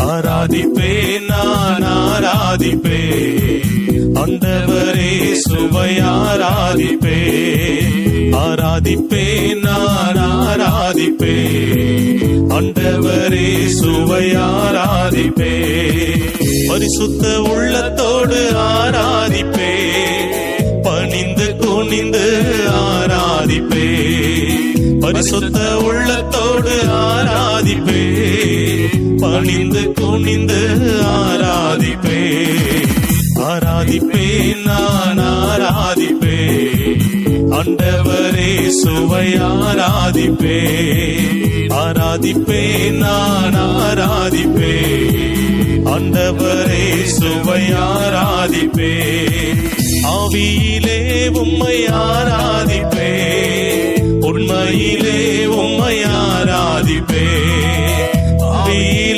ஆராதிப்பேன் நான் ஆராதிப்பேன் ஆண்டவரே சுவை ஆராதிப்பேன் ஆராதிப்பேன் நான் ஆராதிப்பேன் ஆண்டவரே சுவை ஆராதிப்பேன் பரிசுத்த உள்ளத்தோடு ஆராதிப்பேன் பணிந்து குனிந்து ஆராதிப்பேன் பரிசுத்த உள்ளத்தோடு ஆராதிப்பேன் பணிந்து குனிந்து ஆராதிப்பேன் ஆராதிப்பேன் நான் ஆராதிப்பேன் ஆண்டவரே சுவை ஆராதிப்பேன் ஆராதிப்பேன் நான் ஆராதிப்பேன் ஆண்டவரே சுவை ஆராதிப்பேன் ஆவியிலே உம்மை ஆராதிப்பேன் உண்மையிலே உம்மை ஆராதிப்பேன் ஆவியிலே